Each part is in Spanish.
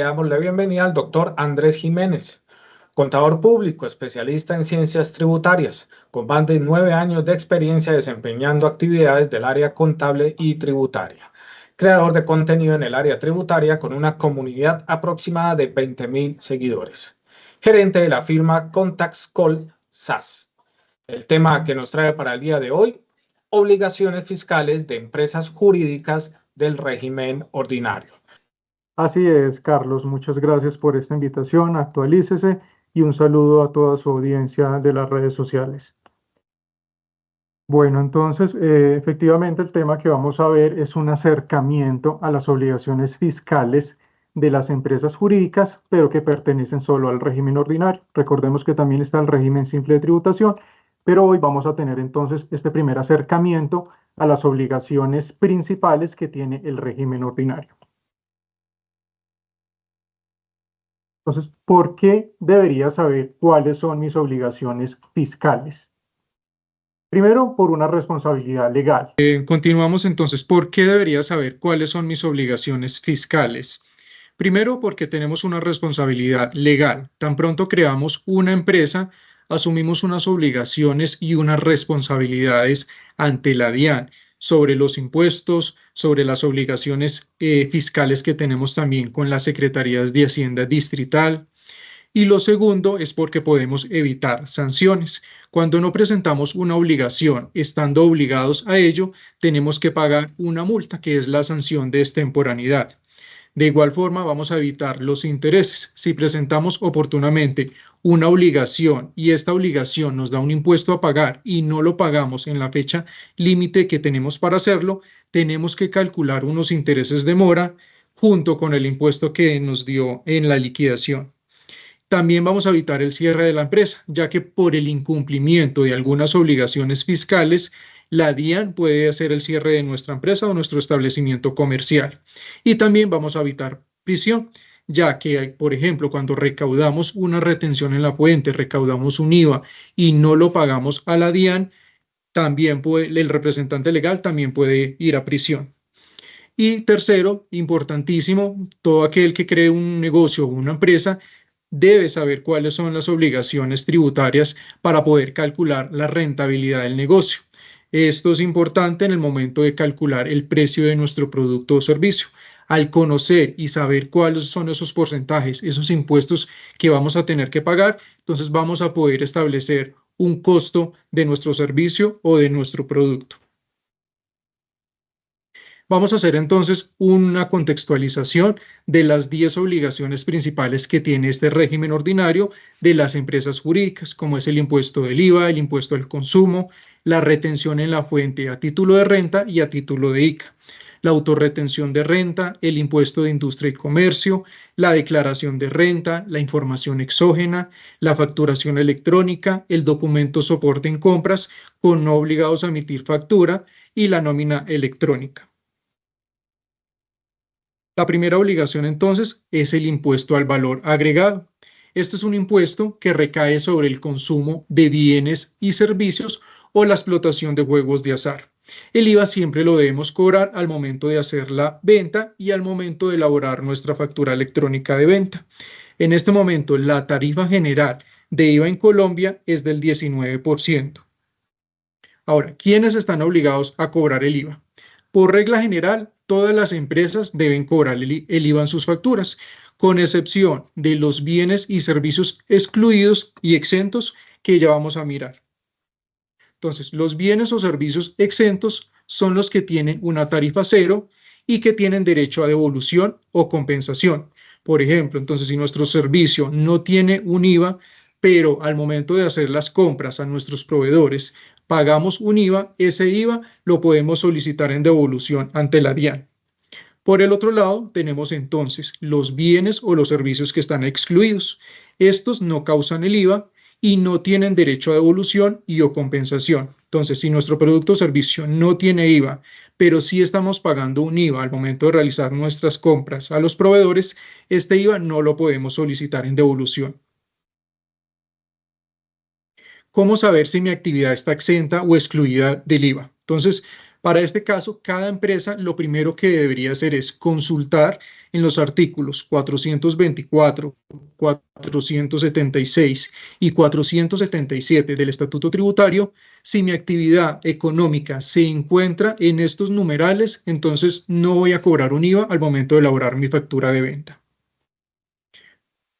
Damos la bienvenida al doctor Andrés Jiménez, contador público, especialista en ciencias tributarias, con más de 9 años de experiencia desempeñando actividades del área contable y tributaria. Creador de contenido en el área tributaria con una comunidad aproximada de 20.000 seguidores. Gerente de la firma Contax Call SAS. El tema que nos trae para el día de hoy, obligaciones fiscales de empresas jurídicas del régimen ordinario. Así es, Carlos, muchas gracias por esta invitación. Actualícese y un saludo a toda su audiencia de las redes sociales. Bueno, entonces, efectivamente el tema que vamos a ver es un acercamiento a las obligaciones fiscales de las empresas jurídicas, pero que pertenecen solo al régimen ordinario. Recordemos que también está el régimen simple de tributación, pero hoy vamos a tener entonces este primer acercamiento a las obligaciones principales que tiene el régimen ordinario. Entonces, ¿por qué debería saber cuáles son mis obligaciones fiscales? Primero, por una responsabilidad legal. Continuamos entonces. ¿Por qué debería saber cuáles son mis obligaciones fiscales? Primero, porque tenemos una responsabilidad legal. Tan pronto creamos una empresa, asumimos unas obligaciones y unas responsabilidades ante la DIAN sobre los impuestos, sobre las obligaciones fiscales que tenemos también con las secretarías de Hacienda Distrital. Y lo segundo es porque podemos evitar sanciones. Cuando no presentamos una obligación, estando obligados a ello, tenemos que pagar una multa, que es la sanción de extemporaneidad. De igual forma, vamos a evitar los intereses. Si presentamos oportunamente una obligación y esta obligación nos da un impuesto a pagar y no lo pagamos en la fecha límite que tenemos para hacerlo, tenemos que calcular unos intereses de mora junto con el impuesto que nos dio en la liquidación. También vamos a evitar el cierre de la empresa, ya que por el incumplimiento de algunas obligaciones fiscales, la DIAN puede hacer el cierre de nuestra empresa o nuestro establecimiento comercial. Y también vamos a evitar prisión, ya que, por ejemplo, cuando recaudamos una retención en la fuente, recaudamos un IVA y no lo pagamos a la DIAN, también el representante legal también puede ir a prisión. Y tercero, importantísimo, todo aquel que cree un negocio o una empresa debe saber cuáles son las obligaciones tributarias para poder calcular la rentabilidad del negocio. Esto es importante en el momento de calcular el precio de nuestro producto o servicio. Al conocer y saber cuáles son esos porcentajes, esos impuestos que vamos a tener que pagar, entonces vamos a poder establecer un costo de nuestro servicio o de nuestro producto. Vamos a hacer entonces una contextualización de las 10 obligaciones principales que tiene este régimen ordinario de las empresas jurídicas, como es el impuesto del IVA, el impuesto al consumo, la retención en la fuente a título de renta y a título de ICA, la autorretención de renta, el impuesto de industria y comercio, la declaración de renta, la información exógena, la facturación electrónica, el documento soporte en compras con no obligados a emitir factura y la nómina electrónica. La primera obligación entonces es el impuesto al valor agregado. Este es un impuesto que recae sobre el consumo de bienes y servicios o la explotación de juegos de azar. El IVA siempre lo debemos cobrar al momento de hacer la venta y al momento de elaborar nuestra factura electrónica de venta. En este momento, la tarifa general de IVA en Colombia es del 19%. Ahora, ¿quiénes están obligados a cobrar el IVA? Por regla general, todas las empresas deben cobrar el IVA en sus facturas, con excepción de los bienes y servicios excluidos y exentos que ya vamos a mirar. Entonces, los bienes o servicios exentos son los que tienen una tarifa cero y que tienen derecho a devolución o compensación. Por ejemplo, entonces, si nuestro servicio no tiene un IVA, pero al momento de hacer las compras a nuestros proveedores pagamos un IVA, ese IVA lo podemos solicitar en devolución ante la DIAN. Por el otro lado, tenemos entonces los bienes o los servicios que están excluidos. Estos no causan el IVA y no tienen derecho a devolución y o compensación. Entonces, si nuestro producto o servicio no tiene IVA, pero sí estamos pagando un IVA al momento de realizar nuestras compras a los proveedores, este IVA no lo podemos solicitar en devolución. ¿Cómo saber si mi actividad está exenta o excluida del IVA? Entonces, Para este caso, cada empresa lo primero que debería hacer es consultar en los artículos 424, 476 y 477 del Estatuto Tributario. Si mi actividad económica se encuentra en estos numerales, entonces no voy a cobrar un IVA al momento de elaborar mi factura de venta.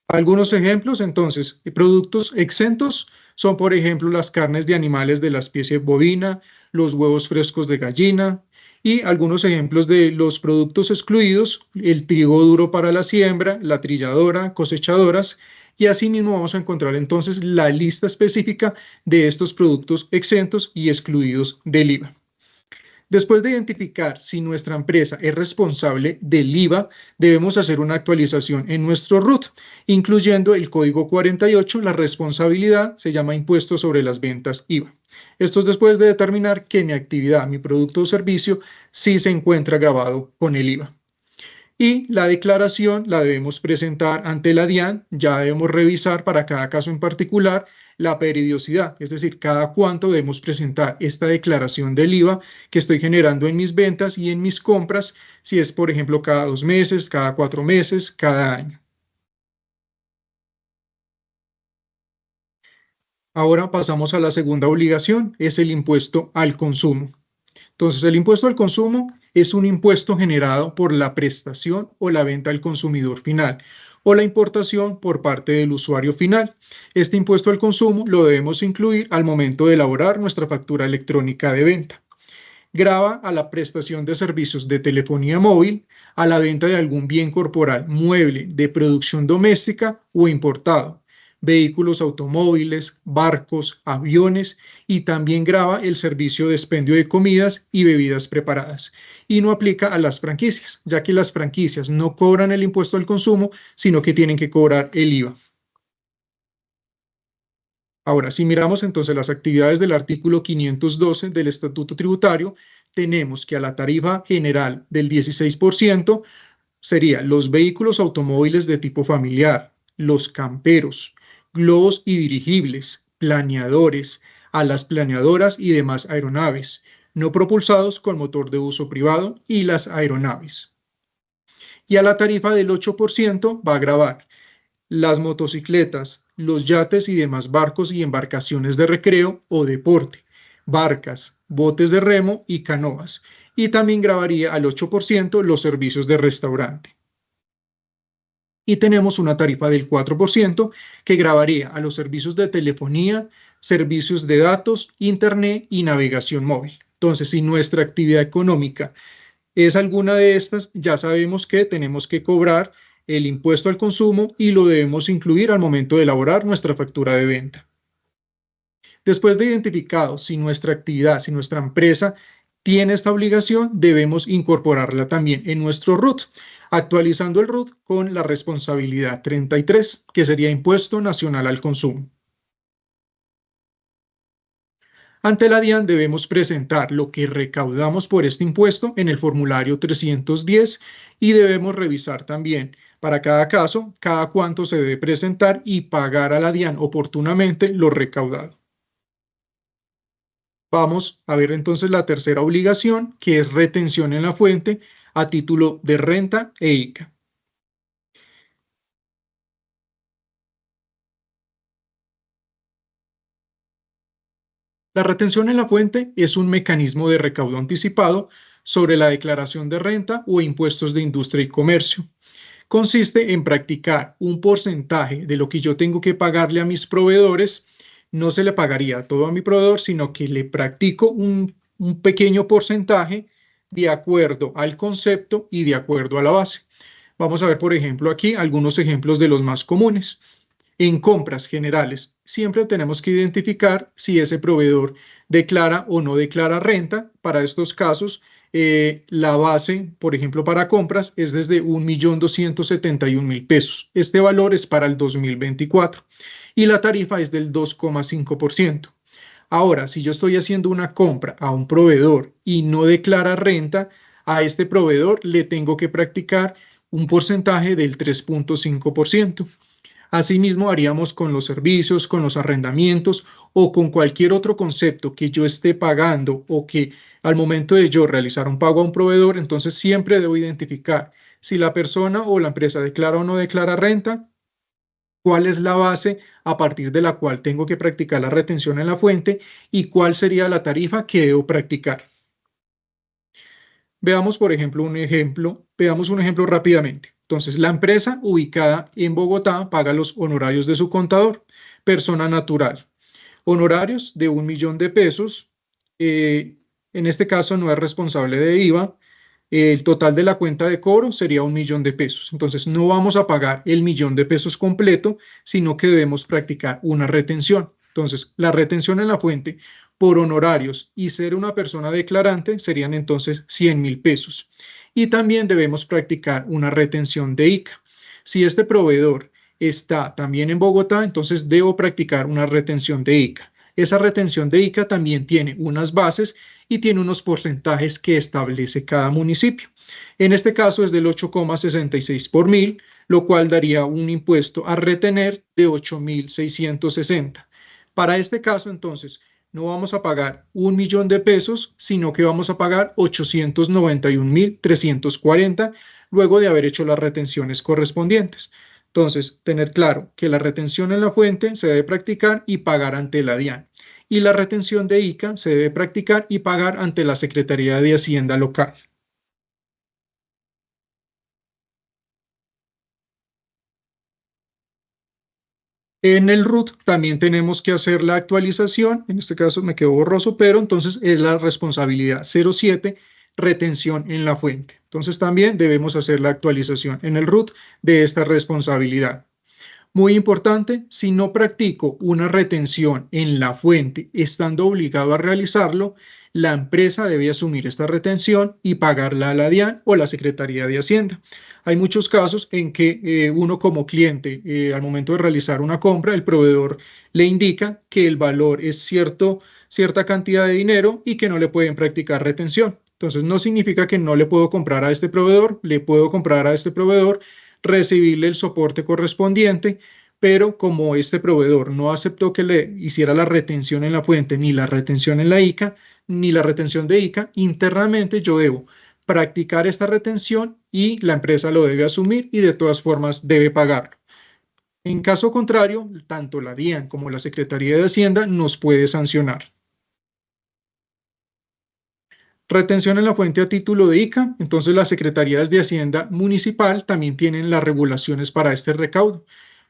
Algunos ejemplos, entonces, de productos exentos son, por ejemplo, las carnes de animales de la especie bovina, los huevos frescos de gallina, y algunos ejemplos de los productos excluidos: el trigo duro para la siembra, la trilladora, cosechadoras, y asimismo vamos a encontrar entonces la lista específica de estos productos exentos y excluidos del IVA. Después de identificar si nuestra empresa es responsable del IVA, debemos hacer una actualización en nuestro RUT, incluyendo el código 48, la responsabilidad, se llama Impuesto sobre las Ventas IVA. Esto es después de determinar que mi actividad, mi producto o servicio, sí se encuentra grabado con el IVA. Y la declaración la debemos presentar ante la DIAN. Ya debemos revisar para cada caso en particular la periodicidad, es decir, cada cuánto debemos presentar esta declaración del IVA que estoy generando en mis ventas y en mis compras, si es, por ejemplo, cada 2 meses, cada 4 meses, cada año. Ahora pasamos a la segunda obligación, es el impuesto al consumo. Entonces, el impuesto al consumo es un impuesto generado por la prestación o la venta al consumidor final, o la importación por parte del usuario final. Este impuesto al consumo lo debemos incluir al momento de elaborar nuestra factura electrónica de venta. Grava a la prestación de servicios de telefonía móvil, a la venta de algún bien corporal mueble de producción doméstica o importado, vehículos automóviles, barcos, aviones, y también grava el servicio de expendio de comidas y bebidas preparadas. Y no aplica a las franquicias, ya que las franquicias no cobran el impuesto al consumo, sino que tienen que cobrar el IVA. Ahora, si miramos entonces las actividades del artículo 512 del Estatuto Tributario, tenemos que a la tarifa general del 16% serían los vehículos automóviles de tipo familiar, los camperos, globos y dirigibles, planeadores, a las planeadoras y demás aeronaves, no propulsados con motor de uso privado, y las aeronaves. Y a la tarifa del 8% va a gravar las motocicletas, los yates y demás barcos y embarcaciones de recreo o deporte, barcas, botes de remo y canoas. Y también grabaría al 8% los servicios de restaurante. Y tenemos una tarifa del 4% que grabaría a los servicios de telefonía, servicios de datos, internet y navegación móvil. Entonces, si nuestra actividad económica es alguna de estas, ya sabemos que tenemos que cobrar el impuesto al consumo y lo debemos incluir al momento de elaborar nuestra factura de venta. Después de identificado si nuestra actividad, si nuestra empresa tiene esta obligación, debemos incorporarla también en nuestro RUT, actualizando el RUT con la responsabilidad 33, que sería Impuesto Nacional al Consumo. Ante la DIAN debemos presentar lo que recaudamos por este impuesto en el formulario 310 y debemos revisar también para cada caso cada cuánto se debe presentar y pagar a la DIAN oportunamente lo recaudado. Vamos a ver entonces la tercera obligación, que es retención en la fuente a título de renta e ICA. La retención en la fuente es un mecanismo de recaudo anticipado sobre la declaración de renta o impuestos de industria y comercio. Consiste en practicar un porcentaje de lo que yo tengo que pagarle a mis proveedores. No se le pagaría todo a mi proveedor, sino que le practico un pequeño porcentaje de acuerdo al concepto y de acuerdo a la base. Vamos a ver, por ejemplo, aquí algunos ejemplos de los más comunes. En compras generales, siempre tenemos que identificar si ese proveedor declara o no declara renta. Para estos casos, la base, por ejemplo, para compras es desde 1.271.000 pesos. Este valor es para el 2024 y la tarifa es del 2,5%. Ahora, si yo estoy haciendo una compra a un proveedor y no declara renta, a este proveedor le tengo que practicar un porcentaje del 3,5%. Asimismo, haríamos con los servicios, con los arrendamientos o con cualquier otro concepto que yo esté pagando o que al momento de yo realizar un pago a un proveedor, entonces siempre debo identificar si la persona o la empresa declara o no declara renta, cuál es la base a partir de la cual tengo que practicar la retención en la fuente y cuál sería la tarifa que debo practicar. Veamos, por ejemplo, veamos un ejemplo rápidamente. Entonces, la empresa ubicada en Bogotá paga los honorarios de su contador, persona natural. Honorarios de 1.000.000 de pesos. En este caso no es responsable de IVA. El total de la cuenta de cobro sería 1.000.000 de pesos. Entonces, no vamos a pagar el 1.000.000 de pesos completo, sino que debemos practicar una retención. Entonces, la retención en la fuente por honorarios y ser una persona declarante serían entonces 100.000 pesos. Y también debemos practicar una retención de ICA. Si este proveedor está también en Bogotá, entonces debo practicar una retención de ICA. Esa retención de ICA también tiene unas bases y tiene unos porcentajes que establece cada municipio. En este caso es del 8,66 por mil, lo cual daría un impuesto a retener de 8.660. Para este caso, entonces, no vamos a pagar 1.000.000 de pesos, sino que vamos a pagar 891.340 luego de haber hecho las retenciones correspondientes. Entonces, tener claro que la retención en la fuente se debe practicar y pagar ante la DIAN. Y la retención de ICA se debe practicar y pagar ante la Secretaría de Hacienda local. En el RUT también tenemos que hacer la actualización, en este caso me quedó borroso, pero entonces es la responsabilidad 07, retención en la fuente. Entonces también debemos hacer la actualización en el RUT de esta responsabilidad. Muy importante, si no practico una retención en la fuente estando obligado a realizarlo, la empresa debe asumir esta retención y pagarla a la DIAN o la Secretaría de Hacienda. Hay muchos casos en que uno como cliente, al momento de realizar una compra, el proveedor le indica que el valor es cierta cantidad de dinero y que no le pueden practicar retención. Entonces no significa que no le puedo comprar a este proveedor, le puedo comprar a este proveedor, recibirle el soporte correspondiente, pero como este proveedor no aceptó que le hiciera la retención en la fuente, ni la retención en la ICA, ni la retención de ICA, internamente yo debo practicar esta retención y la empresa lo debe asumir y de todas formas debe pagarlo. En caso contrario, tanto la DIAN como la Secretaría de Hacienda nos puede sancionar. Retención en la fuente a título de ICA, entonces las Secretarías de Hacienda Municipal también tienen las regulaciones para este recaudo.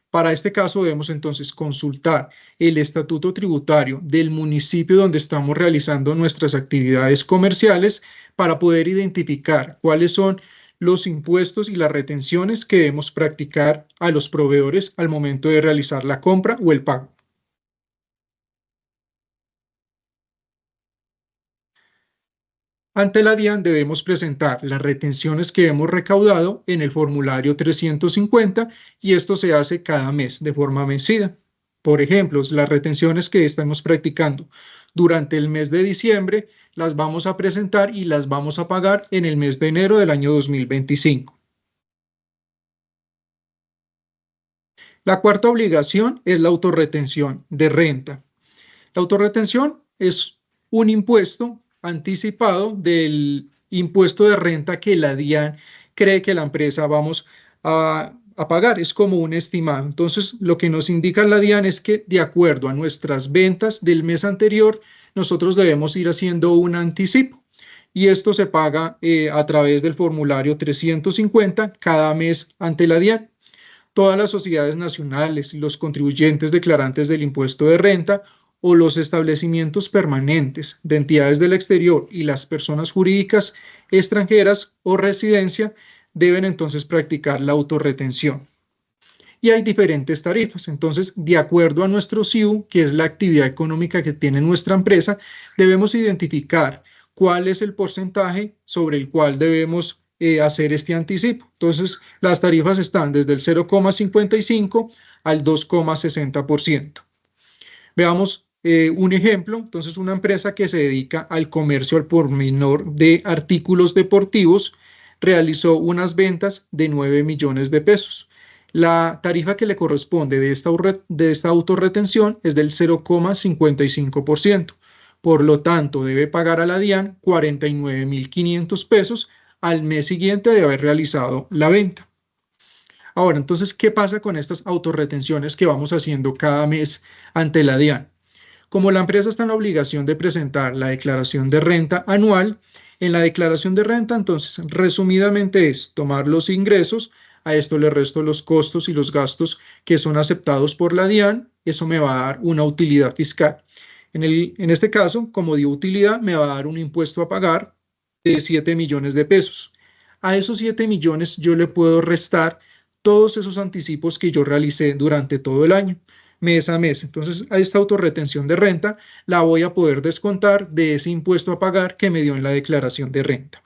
Para este caso debemos entonces consultar el estatuto tributario del municipio donde estamos realizando nuestras actividades comerciales para poder identificar cuáles son los impuestos y las retenciones que debemos practicar a los proveedores al momento de realizar la compra o el pago. Ante la DIAN debemos presentar las retenciones que hemos recaudado en el formulario 350 y esto se hace cada mes de forma vencida. Por ejemplo, las retenciones que estamos practicando durante el mes de diciembre las vamos a presentar y las vamos a pagar en el mes de enero del año 2025. La cuarta obligación es la autorretención de renta. La autorretención es un impuesto anticipado del impuesto de renta que la DIAN cree que la empresa vamos a pagar. Es como un estimado. Entonces, lo que nos indica la DIAN es que de acuerdo a nuestras ventas del mes anterior, nosotros debemos ir haciendo un anticipo. Y esto se paga a través del formulario 350 cada mes ante la DIAN. Todas las sociedades nacionales y los contribuyentes declarantes del impuesto de renta o los establecimientos permanentes de entidades del exterior y las personas jurídicas extranjeras o residencia deben entonces practicar la autorretención. Y hay diferentes tarifas. Entonces, de acuerdo a nuestro SIU, que es la actividad económica que tiene nuestra empresa, debemos identificar cuál es el porcentaje sobre el cual debemos hacer este anticipo. Entonces, las tarifas están desde el 0,55 al 2,60%. Veamos un ejemplo. Entonces, una empresa que se dedica al comercio al por menor de artículos deportivos realizó unas ventas de 9 millones de pesos. La tarifa que le corresponde de esta autorretención es del 0,55%. Por lo tanto, debe pagar a la DIAN 49.500 pesos al mes siguiente de haber realizado la venta. Ahora, entonces, ¿qué pasa con estas autorretenciones que vamos haciendo cada mes ante la DIAN? Como la empresa está en la obligación de presentar la declaración de renta anual, en la declaración de renta, entonces, resumidamente es tomar los ingresos, a esto le resto los costos y los gastos que son aceptados por la DIAN, eso me va a dar una utilidad fiscal. En este caso, como dio utilidad, me va a dar un impuesto a pagar de 7 millones de pesos. A esos 7 millones yo le puedo restar todos esos anticipos que yo realicé durante todo el año, mes a mes. Entonces, a esta autorretención de renta la voy a poder descontar de ese impuesto a pagar que me dio en la declaración de renta.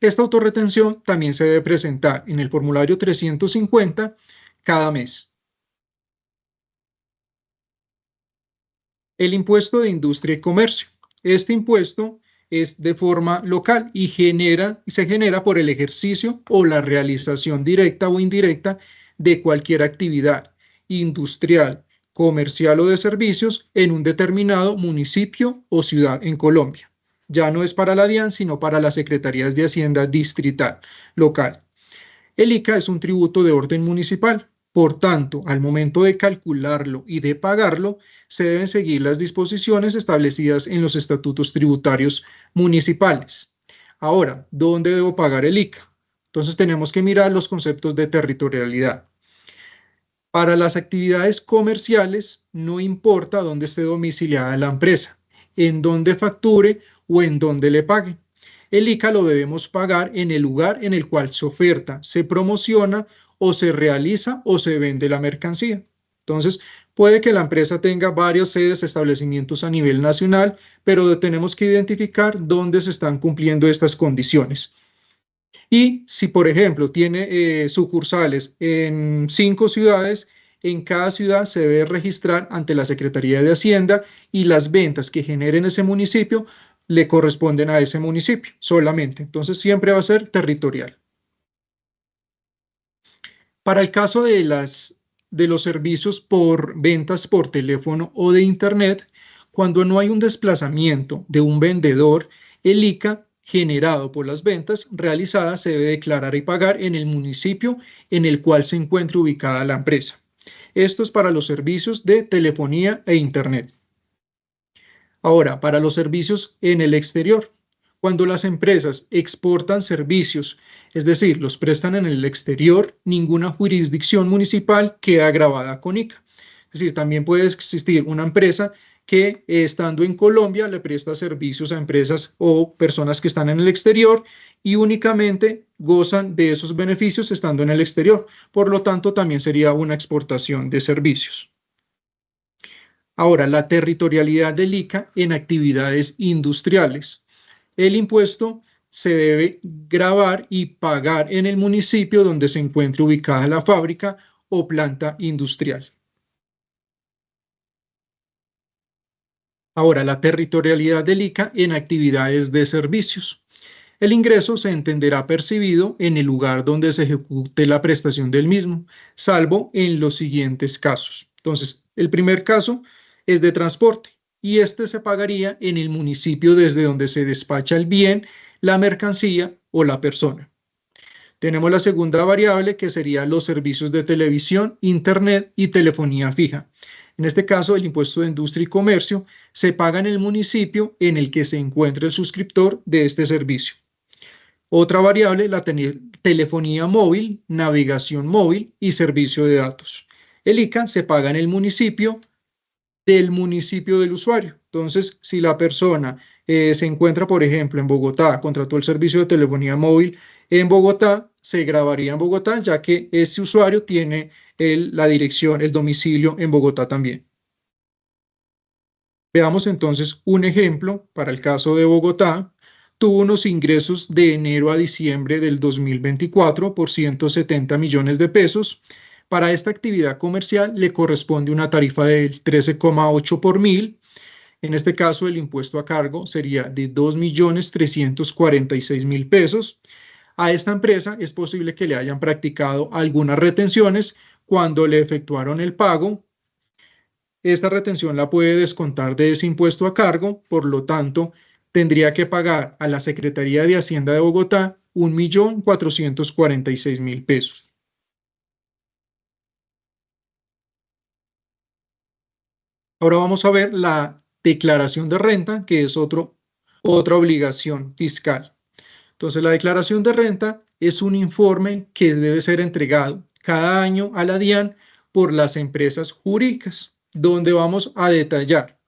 Esta autorretención también se debe presentar en el formulario 350 cada mes. El impuesto de industria y comercio. Este impuesto es de forma local y se genera por el ejercicio o la realización directa o indirecta de cualquier actividad industrial, comercial o de servicios en un determinado municipio o ciudad en Colombia. Ya no es para la DIAN, sino para las Secretarías de Hacienda distrital, local. El ICA es un tributo de orden municipal. Por tanto, al momento de calcularlo y de pagarlo, se deben seguir las disposiciones establecidas en los estatutos tributarios municipales. Ahora, ¿dónde debo pagar el ICA? Entonces tenemos que mirar los conceptos de territorialidad. Para las actividades comerciales, no importa dónde esté domiciliada la empresa, en dónde facture o en dónde le pague. El ICA lo debemos pagar en el lugar en el cual se oferta, se promociona o se realiza o se vende la mercancía. Entonces, puede que la empresa tenga varias sedes, establecimientos a nivel nacional, pero tenemos que identificar dónde se están cumpliendo estas condiciones. Y si, por ejemplo, tiene sucursales en 5 ciudades, en cada ciudad se debe registrar ante la Secretaría de Hacienda y las ventas que generen ese municipio le corresponden a ese municipio solamente. Entonces, siempre va a ser territorial. Para el caso de los servicios por ventas por teléfono o de Internet, cuando no hay un desplazamiento de un vendedor, el ICA generado por las ventas realizadas se debe declarar y pagar en el municipio en el cual se encuentre ubicada la empresa. Esto es para los servicios de telefonía e Internet. Ahora, para los servicios en el exterior. Cuando las empresas exportan servicios, es decir, los prestan en el exterior, ninguna jurisdicción municipal queda grabada con ICA. Es decir, también puede existir una empresa que estando en Colombia le presta servicios a empresas o personas que están en el exterior y únicamente gozan de esos beneficios estando en el exterior. Por lo tanto, también sería una exportación de servicios. Ahora, la territorialidad del ICA en actividades industriales. El impuesto se debe gravar y pagar en el municipio donde se encuentre ubicada la fábrica o planta industrial. Ahora, la territorialidad del ICA en actividades de servicios. El ingreso se entenderá percibido en el lugar donde se ejecute la prestación del mismo, salvo en los siguientes casos. Entonces, el primer caso es de transporte y este se pagaría en el municipio desde donde se despacha el bien, la mercancía o la persona. Tenemos la segunda variable que serían los servicios de televisión, internet y telefonía fija. En este caso, el impuesto de industria y comercio se paga en el municipio en el que se encuentre el suscriptor de este servicio. Otra variable, la telefonía móvil, navegación móvil y servicio de datos. El ICA se paga en el municipio del municipio del usuario. Entonces, si la persona se encuentra, por ejemplo, en Bogotá, contrató el servicio de telefonía móvil en Bogotá, se grabaría en Bogotá, ya que ese usuario tiene la dirección, el domicilio en Bogotá también. Veamos entonces un ejemplo para el caso de Bogotá. Tuvo unos ingresos de enero a diciembre del 2024 por 170 millones de pesos. Para esta actividad comercial le corresponde una tarifa del 13,8 por mil. En este caso, el impuesto a cargo sería de 2.346.000 pesos. A esta empresa es posible que le hayan practicado algunas retenciones cuando le efectuaron el pago. Esta retención la puede descontar de ese impuesto a cargo, por lo tanto, tendría que pagar a la Secretaría de Hacienda de Bogotá 1.446.000 pesos. Ahora vamos a ver la declaración de renta, que es otra obligación fiscal. Entonces, la declaración de renta es un informe que debe ser entregado cada año a la DIAN por las empresas jurídicas, donde vamos a detallar,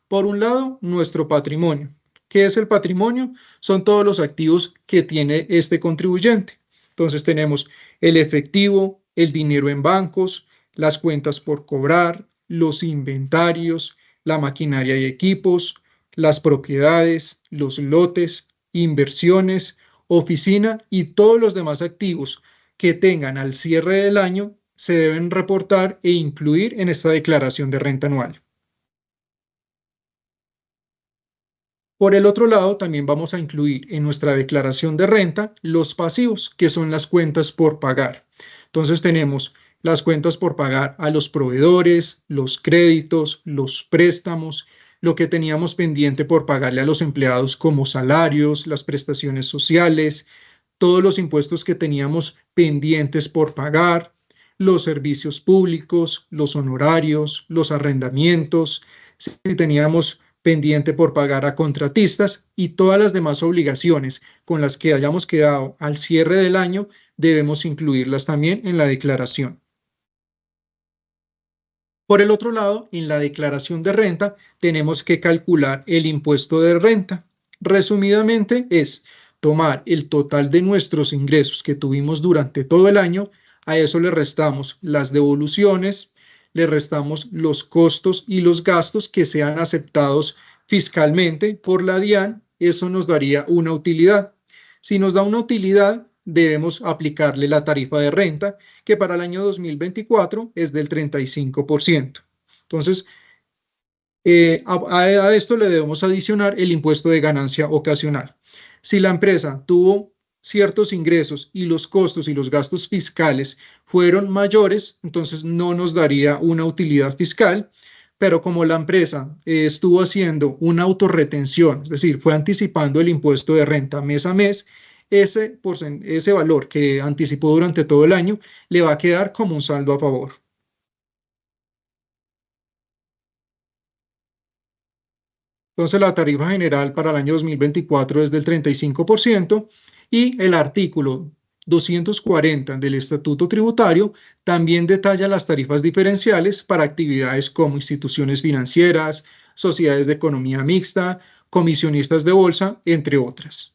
por un lado, nuestro patrimonio. ¿Qué es el patrimonio? Son todos los activos que tiene este contribuyente. Entonces tenemos el efectivo, el dinero en bancos, las cuentas por cobrar, los inventarios, la maquinaria y equipos, las propiedades, los lotes, inversiones, oficina y todos los demás activos que tengan al cierre del año se deben reportar e incluir en esta declaración de renta anual. Por el otro lado, también vamos a incluir en nuestra declaración de renta los pasivos, que son las cuentas por pagar. Entonces tenemos las cuentas por pagar a los proveedores, los créditos, los préstamos, lo que teníamos pendiente por pagarle a los empleados como salarios, las prestaciones sociales, todos los impuestos que teníamos pendientes por pagar, los servicios públicos, los honorarios, los arrendamientos, si teníamos pendiente por pagar a contratistas y todas las demás obligaciones con las que hayamos quedado al cierre del año, debemos incluirlas también en la declaración. Por el otro lado, en la declaración de renta tenemos que calcular el impuesto de renta. Resumidamente es tomar el total de nuestros ingresos que tuvimos durante todo el año, a eso le restamos las devoluciones, le restamos los costos y los gastos que sean aceptados fiscalmente por la DIAN, eso nos daría una utilidad. Si nos da una utilidad, debemos aplicarle la tarifa de renta, que para el año 2024 es del 35%. Entonces, a esto le debemos adicionar el impuesto de ganancia ocasional. Si la empresa tuvo ciertos ingresos y los costos y los gastos fiscales fueron mayores, entonces no nos daría una utilidad fiscal, pero como la empresa estuvo haciendo una autorretención, es decir, fue anticipando el impuesto de renta mes a mes, ese valor que anticipó durante todo el año le va a quedar como un saldo a favor. Entonces, la tarifa general para el año 2024 es del 35% y el artículo 240 del Estatuto Tributario también detalla las tarifas diferenciales para actividades como instituciones financieras, sociedades de economía mixta, comisionistas de bolsa, entre otras.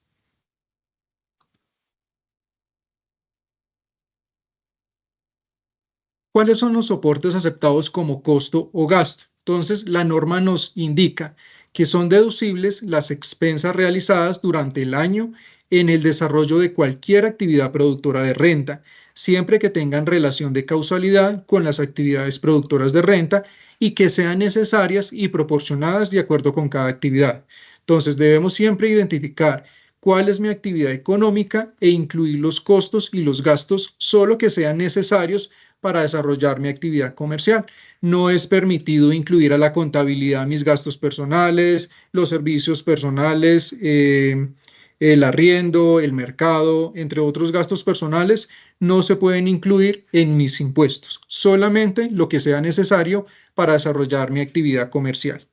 ¿Cuáles son los soportes aceptados como costo o gasto? Entonces, la norma nos indica que son deducibles las expensas realizadas durante el año en el desarrollo de cualquier actividad productora de renta, siempre que tengan relación de causalidad con las actividades productoras de renta y que sean necesarias y proporcionadas de acuerdo con cada actividad. Entonces, debemos siempre identificar cuál es mi actividad económica e incluir los costos y los gastos solo que sean necesarios para desarrollar mi actividad comercial. No es permitido incluir a la contabilidad mis gastos personales, los servicios personales, el arriendo, el mercado, entre otros gastos personales, no se pueden incluir en mis impuestos, solamente lo que sea necesario para desarrollar mi actividad comercial.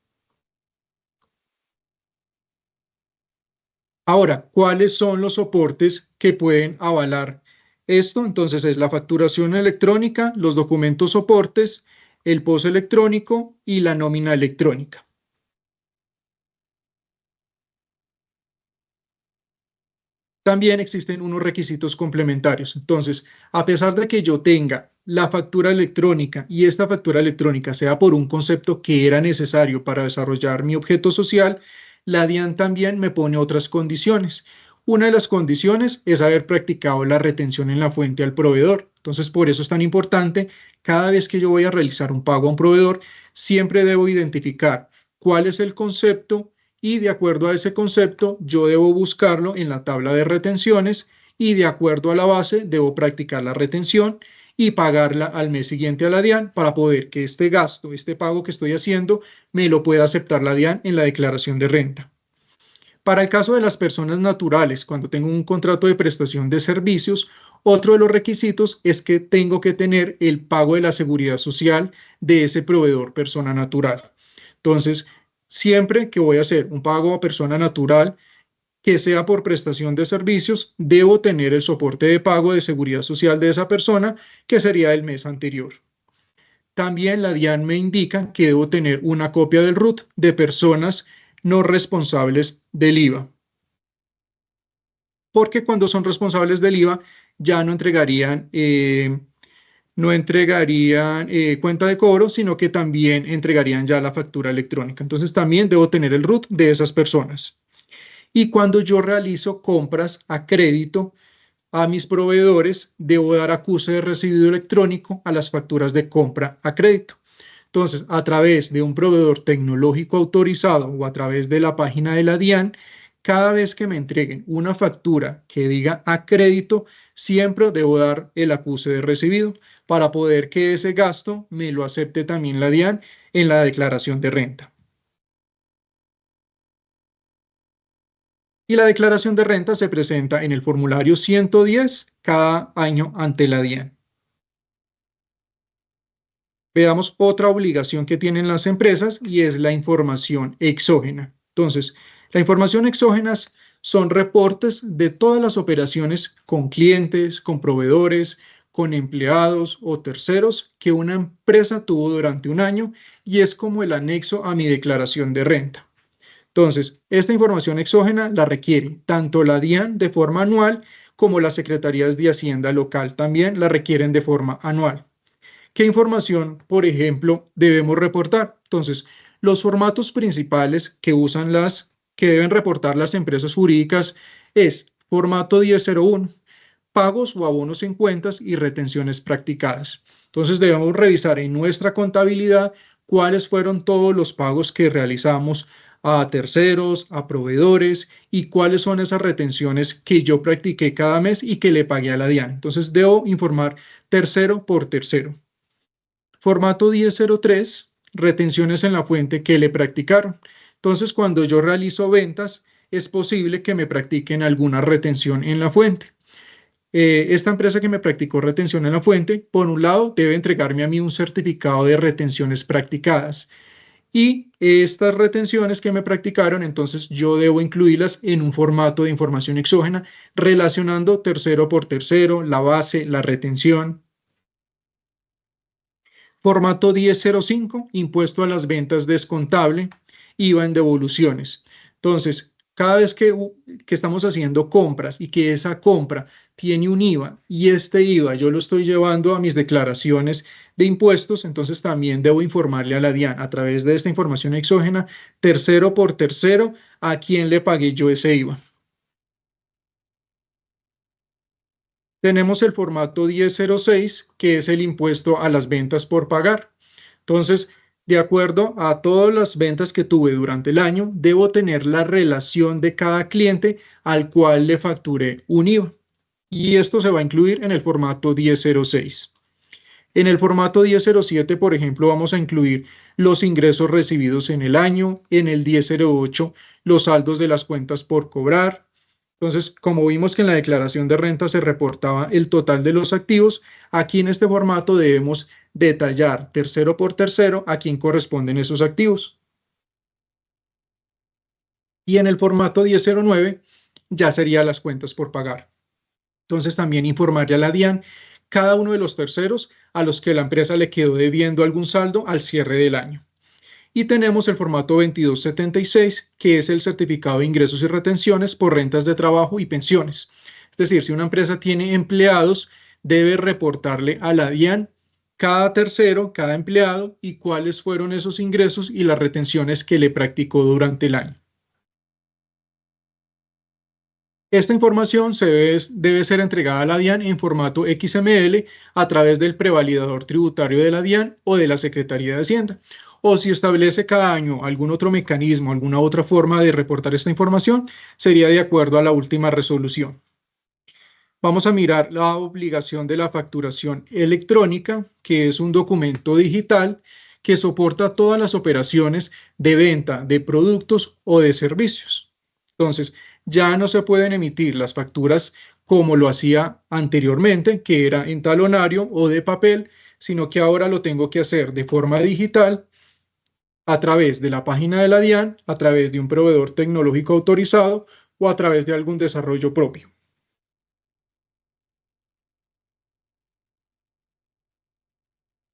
Ahora, ¿cuáles son los soportes que pueden avalar esto? Entonces es la facturación electrónica, los documentos soportes, el POS electrónico y la nómina electrónica. También existen unos requisitos complementarios. Entonces, a pesar de que yo tenga la factura electrónica y esta factura electrónica sea por un concepto que era necesario para desarrollar mi objeto social, la DIAN también me pone otras condiciones. Una de las condiciones es haber practicado la retención en la fuente al proveedor. Entonces, por eso es tan importante, cada vez que yo voy a realizar un pago a un proveedor, siempre debo identificar cuál es el concepto y de acuerdo a ese concepto, yo debo buscarlo en la tabla de retenciones y de acuerdo a la base debo practicar la retención y pagarla al mes siguiente a la DIAN para poder que este gasto, este pago que estoy haciendo, me lo pueda aceptar la DIAN en la declaración de renta. Para el caso de las personas naturales, cuando tengo un contrato de prestación de servicios, otro de los requisitos es que tengo que tener el pago de la seguridad social de ese proveedor persona natural. Entonces, siempre que voy a hacer un pago a persona natural, que sea por prestación de servicios, debo tener el soporte de pago de seguridad social de esa persona, que sería el mes anterior. También la DIAN me indica que debo tener una copia del RUT de personas no responsables del IVA. Porque cuando son responsables del IVA, ya no entregarían cuenta de cobro, sino que también entregarían ya la factura electrónica. Entonces también debo tener el RUT de esas personas. Y cuando yo realizo compras a crédito a mis proveedores, debo dar acuse de recibido electrónico a las facturas de compra a crédito. Entonces, a través de un proveedor tecnológico autorizado o a través de la página de la DIAN, cada vez que me entreguen una factura que diga a crédito, siempre debo dar el acuse de recibido para poder que ese gasto me lo acepte también la DIAN en la declaración de renta. Y la declaración de renta se presenta en el formulario 110 cada año ante la DIAN. Veamos otra obligación que tienen las empresas y es la información exógena. Entonces, la información exógena son reportes de todas las operaciones con clientes, con proveedores, con empleados o terceros que una empresa tuvo durante un año y es como el anexo a mi declaración de renta. Entonces, esta información exógena la requiere tanto la DIAN de forma anual como las secretarías de Hacienda local también la requieren de forma anual. ¿Qué información, por ejemplo, debemos reportar? Entonces, los formatos principales que deben reportar las empresas jurídicas es formato 1001, pagos o abonos en cuentas y retenciones practicadas. Entonces, debemos revisar en nuestra contabilidad cuáles fueron todos los pagos que realizamos a terceros, a proveedores y cuáles son esas retenciones que yo practiqué cada mes y que le pagué a la DIAN. Entonces, debo informar tercero por tercero. Formato 1003, retenciones en la fuente que le practicaron. Entonces, cuando yo realizo ventas, es posible que me practiquen alguna retención en la fuente. Esta empresa que me practicó retención en la fuente, por un lado, debe entregarme a mí un certificado de retenciones practicadas. Y estas retenciones que me practicaron, entonces yo debo incluirlas en un formato de información exógena, relacionando tercero por tercero, la base, la retención. Formato 1005, impuesto a las ventas descontable, IVA en devoluciones. Entonces, cada vez que estamos haciendo compras y que esa compra tiene un IVA y este IVA yo lo estoy llevando a mis declaraciones de impuestos, entonces también debo informarle a la DIAN a través de esta información exógena, tercero por tercero, a quién le pagué yo ese IVA. Tenemos el formato 1006, que es el impuesto a las ventas por pagar. Entonces, de acuerdo a todas las ventas que tuve durante el año, debo tener la relación de cada cliente al cual le facturé un IVA. Y esto se va a incluir en el formato 1006. En el formato 1007, por ejemplo, vamos a incluir los ingresos recibidos en el año. En el 1008, los saldos de las cuentas por cobrar. Entonces, como vimos que en la declaración de renta se reportaba el total de los activos, aquí en este formato debemos detallar tercero por tercero a quién corresponden esos activos. Y en el formato 1009 ya serían las cuentas por pagar. Entonces, también informarle a la DIAN cada uno de los terceros a los que la empresa le quedó debiendo algún saldo al cierre del año. Y tenemos el formato 2276, que es el certificado de ingresos y retenciones por rentas de trabajo y pensiones. Es decir, si una empresa tiene empleados, debe reportarle a la DIAN cada tercero, cada empleado y cuáles fueron esos ingresos y las retenciones que le practicó durante el año. Esta información debe ser entregada a la DIAN en formato XML a través del prevalidador tributario de la DIAN o de la Secretaría de Hacienda. O si establece cada año algún otro mecanismo, alguna otra forma de reportar esta información, sería de acuerdo a la última resolución. Vamos a mirar la obligación de la facturación electrónica, que es un documento digital que soporta todas las operaciones de venta de productos o de servicios. Entonces, ya no se pueden emitir las facturas como lo hacía anteriormente, que era en talonario o de papel, sino que ahora lo tengo que hacer de forma digital a través de la página de la DIAN, a través de un proveedor tecnológico autorizado o a través de algún desarrollo propio.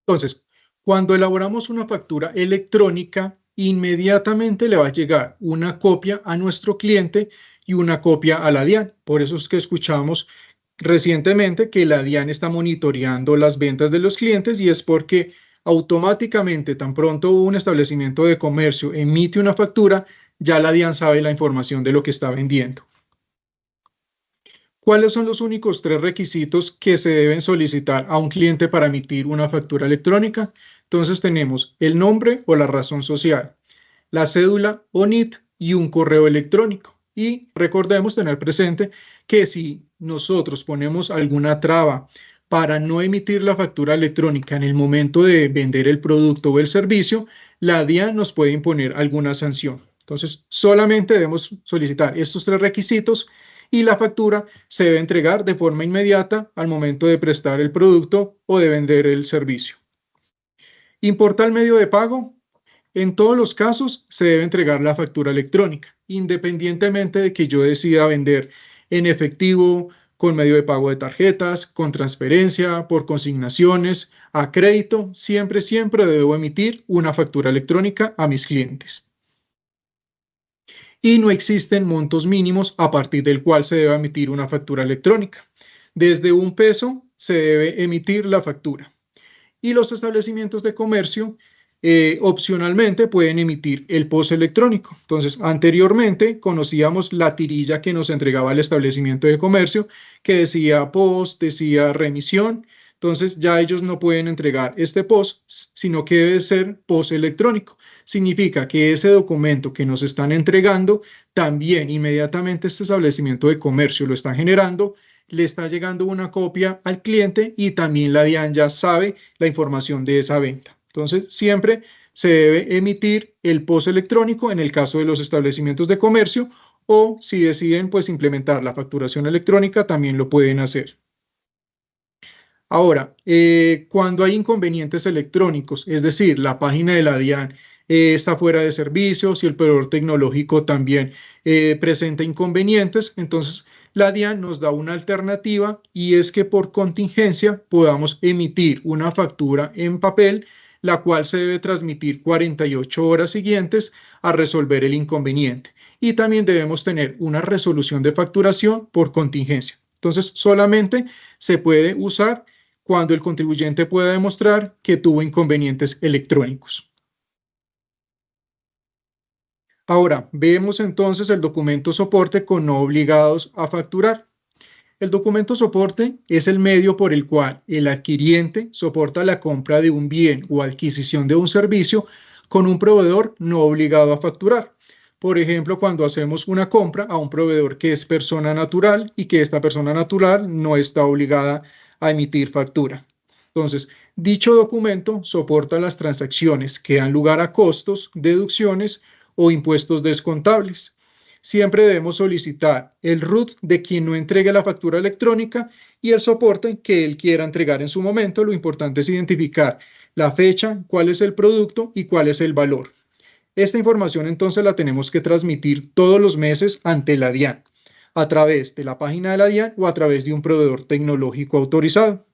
Entonces, cuando elaboramos una factura electrónica, inmediatamente le va a llegar una copia a nuestro cliente y una copia a la DIAN. Por eso es que escuchamos recientemente que la DIAN está monitoreando las ventas de los clientes, y es porque automáticamente, tan pronto un establecimiento de comercio emite una factura, ya la DIAN sabe la información de lo que está vendiendo. ¿Cuáles son los únicos 3 requisitos que se deben solicitar a un cliente para emitir una factura electrónica? Entonces tenemos el nombre o la razón social, la cédula o NIT y un correo electrónico. Y recordemos tener presente que si nosotros ponemos alguna traba para no emitir la factura electrónica en el momento de vender el producto o el servicio, la DIAN nos puede imponer alguna sanción. Entonces, solamente debemos solicitar estos 3 requisitos y la factura se debe entregar de forma inmediata al momento de prestar el producto o de vender el servicio. ¿Importa el medio de pago? En todos los casos se debe entregar la factura electrónica, independientemente de que yo decida vender en efectivo, con medio de pago de tarjetas, con transferencia, por consignaciones, a crédito. Siempre debo emitir una factura electrónica a mis clientes. Y no existen montos mínimos a partir del cual se debe emitir una factura electrónica. Desde $1 se debe emitir la factura. Y los establecimientos de comercio opcionalmente pueden emitir el POS electrónico. Entonces, anteriormente conocíamos la tirilla que nos entregaba el establecimiento de comercio, que decía POS, decía remisión. Entonces, ya ellos no pueden entregar este POS, sino que debe ser POS electrónico. Significa que ese documento que nos están entregando, también inmediatamente este establecimiento de comercio lo está generando, le está llegando una copia al cliente y también la DIAN ya sabe la información de esa venta. Entonces, siempre se debe emitir el POS electrónico en el caso de los establecimientos de comercio, o si deciden pues implementar la facturación electrónica, también lo pueden hacer. Ahora, cuando hay inconvenientes electrónicos, es decir, la página de la DIAN está fuera de servicio, si el proveedor tecnológico también presenta inconvenientes, entonces la DIAN nos da una alternativa, y es que por contingencia podamos emitir una factura en papel, la cual se debe transmitir 48 horas siguientes a resolver el inconveniente. Y también debemos tener una resolución de facturación por contingencia. Entonces, solamente se puede usar cuando el contribuyente pueda demostrar que tuvo inconvenientes electrónicos. Ahora, vemos entonces el documento soporte con no obligados a facturar. El documento soporte es el medio por el cual el adquiriente soporta la compra de un bien o adquisición de un servicio con un proveedor no obligado a facturar. Por ejemplo, cuando hacemos una compra a un proveedor que es persona natural y que esta persona natural no está obligada a emitir factura. Entonces, dicho documento soporta las transacciones que dan lugar a costos, deducciones o impuestos descontables. Siempre debemos solicitar el RUT de quien no entregue la factura electrónica y el soporte que él quiera entregar en su momento. Lo importante es identificar la fecha, cuál es el producto y cuál es el valor. Esta información entonces la tenemos que transmitir todos los meses ante la DIAN, a través de la página de la DIAN o a través de un proveedor tecnológico autorizado.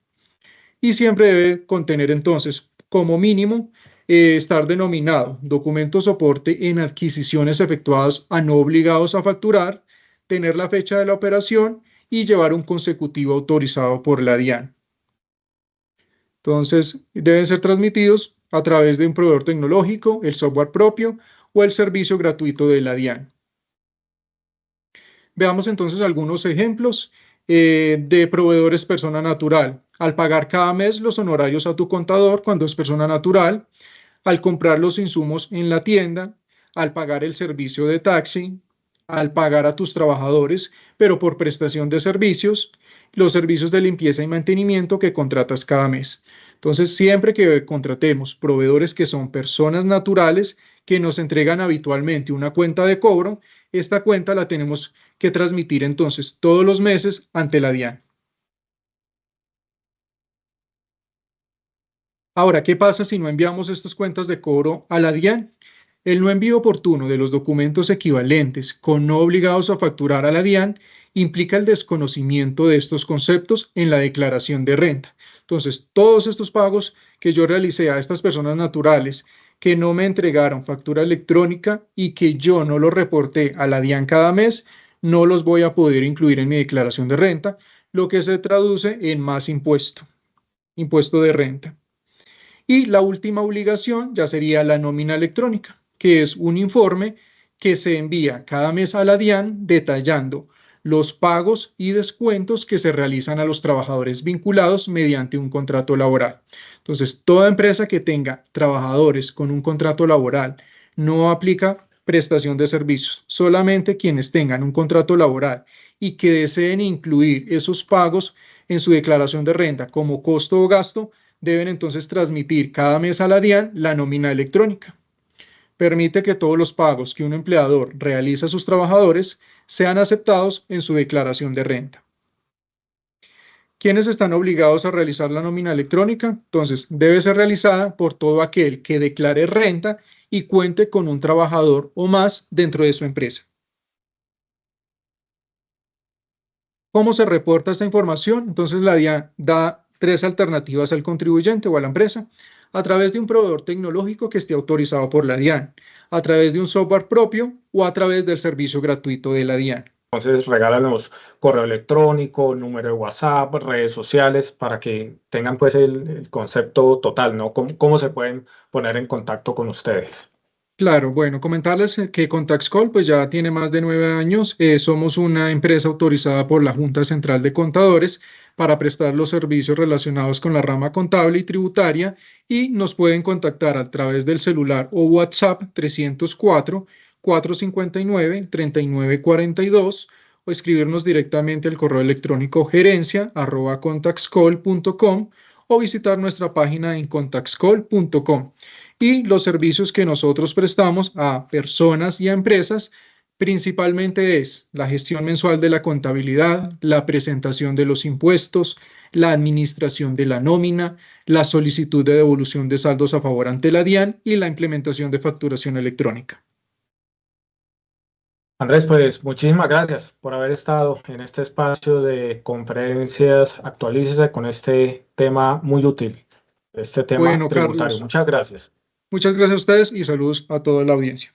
Y siempre debe contener entonces, como mínimo, estar denominado documento soporte en adquisiciones efectuadas a no obligados a facturar, tener la fecha de la operación y llevar un consecutivo autorizado por la DIAN. Entonces, deben ser transmitidos a través de un proveedor tecnológico, el software propio o el servicio gratuito de la DIAN. Veamos entonces algunos ejemplos de proveedores persona natural. Al pagar cada mes los honorarios a tu contador cuando es persona natural, al comprar los insumos en la tienda, al pagar el servicio de taxi, al pagar a tus trabajadores, pero por prestación de servicios, los servicios de limpieza y mantenimiento que contratas cada mes. Entonces, siempre que contratemos proveedores que son personas naturales que nos entregan habitualmente una cuenta de cobro, esta cuenta la tenemos que transmitir entonces todos los meses ante la DIAN. Ahora, ¿qué pasa si no enviamos estas cuentas de cobro a la DIAN? El no envío oportuno de los documentos equivalentes con no obligados a facturar a la DIAN implica el desconocimiento de estos conceptos en la declaración de renta. Entonces, todos estos pagos que yo realicé a estas personas naturales que no me entregaron factura electrónica y que yo no los reporté a la DIAN cada mes, no los voy a poder incluir en mi declaración de renta, lo que se traduce en más impuesto de renta. Y la última obligación ya sería la nómina electrónica, que es un informe que se envía cada mes a la DIAN detallando los pagos y descuentos que se realizan a los trabajadores vinculados mediante un contrato laboral. Entonces, toda empresa que tenga trabajadores con un contrato laboral no aplica prestación de servicios. Solamente quienes tengan un contrato laboral y que deseen incluir esos pagos en su declaración de renta como costo o gasto, deben entonces transmitir cada mes a la DIAN la nómina electrónica. Permite que todos los pagos que un empleador realiza a sus trabajadores sean aceptados en su declaración de renta. ¿Quiénes están obligados a realizar la nómina electrónica? Entonces, debe ser realizada por todo aquel que declare renta y cuente con un trabajador o más dentro de su empresa. ¿Cómo se reporta esta información? Entonces, la DIAN da 3 alternativas al contribuyente o a la empresa: a través de un proveedor tecnológico que esté autorizado por la DIAN, a través de un software propio o a través del servicio gratuito de la DIAN. Entonces, regálanos correo electrónico, número de WhatsApp, redes sociales, para que tengan pues el concepto total, ¿no? ¿Cómo se pueden poner en contacto con ustedes? Claro, bueno, comentarles que Contaxcol pues ya tiene más de 9 años. Somos una empresa autorizada por la Junta Central de Contadores para prestar los servicios relacionados con la rama contable y tributaria, y nos pueden contactar a través del celular o WhatsApp 304-459-3942 o escribirnos directamente al correo electrónico gerencia@contaxcol.com o visitar nuestra página en contaxcol.com. Y los servicios que nosotros prestamos a personas y a empresas principalmente es la gestión mensual de la contabilidad, la presentación de los impuestos, la administración de la nómina, la solicitud de devolución de saldos a favor ante la DIAN y la implementación de facturación electrónica. Andrés, pues muchísimas gracias por haber estado en este espacio de conferencias. Actualícese con este tema muy útil, este tema Bueno, tributario. Carlos, Muchas gracias. muchas gracias a ustedes y saludos a toda la audiencia.